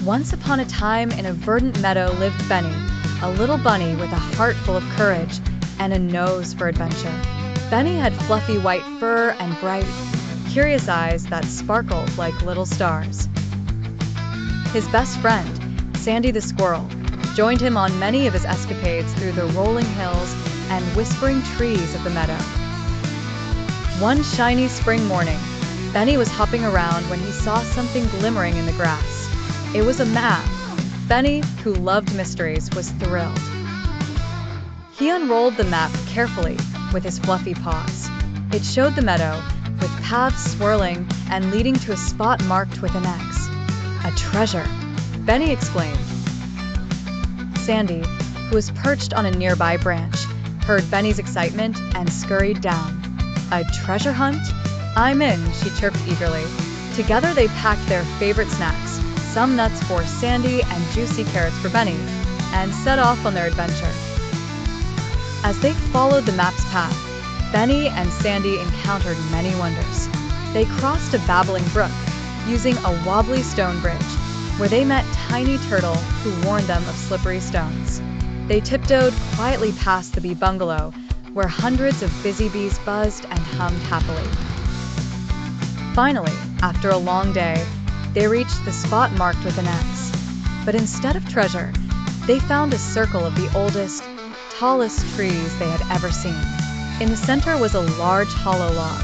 Once upon a time in a verdant meadow lived Benny, a little bunny with a heart full of courage and a nose for adventure. Benny had fluffy white fur and bright, curious eyes that sparkled like little stars. His best friend, Sandy the squirrel, joined him on many of his escapades through the rolling hills and whispering trees of the meadow. One shiny spring morning, Benny was hopping around when he saw something glimmering in the grass. It was a map. Benny, who loved mysteries, was thrilled. He unrolled the map carefully with his fluffy paws. It showed the meadow, with paths swirling and leading to a spot marked with an X. "A treasure," Benny explained. Sandy, who was perched on a nearby branch, heard Benny's excitement and scurried down. "A treasure hunt? I'm in," she chirped eagerly. Together they packed their favorite snacks, some nuts for Sandy and juicy carrots for Benny, and set off on their adventure. As they followed the map's path, Benny and Sandy encountered many wonders. They crossed a babbling brook, using a wobbly stone bridge, where they met Tiny Turtle, who warned them of slippery stones. They tiptoed quietly past the bee bungalow, where hundreds of busy bees buzzed and hummed happily. Finally, after a long day, they reached the spot marked with an X. But instead of treasure, they found a circle of the oldest, tallest trees they had ever seen. In the center was a large hollow log.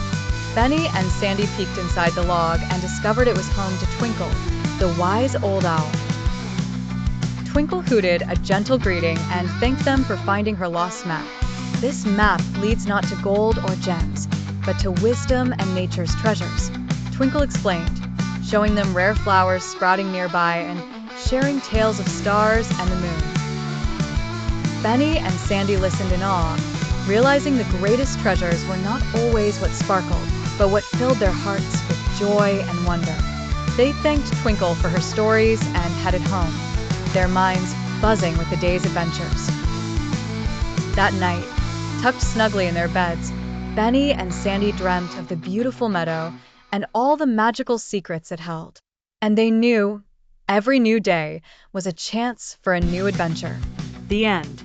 Benny and Sandy peeked inside the log and discovered it was home to Twinkle, the wise old owl. Twinkle hooted a gentle greeting and thanked them for finding her lost map. "This map leads not to gold or gems, but to wisdom and nature's treasures," Twinkle explained, showing them rare flowers sprouting nearby and sharing tales of stars and the moon. Benny and Sandy listened in awe, realizing the greatest treasures were not always what sparkled, but what filled their hearts with joy and wonder. They thanked Twinkle for her stories and headed home, their minds buzzing with the day's adventures. That night, tucked snugly in their beds, Benny and Sandy dreamt of the beautiful meadow and all the magical secrets it held. And they knew every new day was a chance for a new adventure. The end.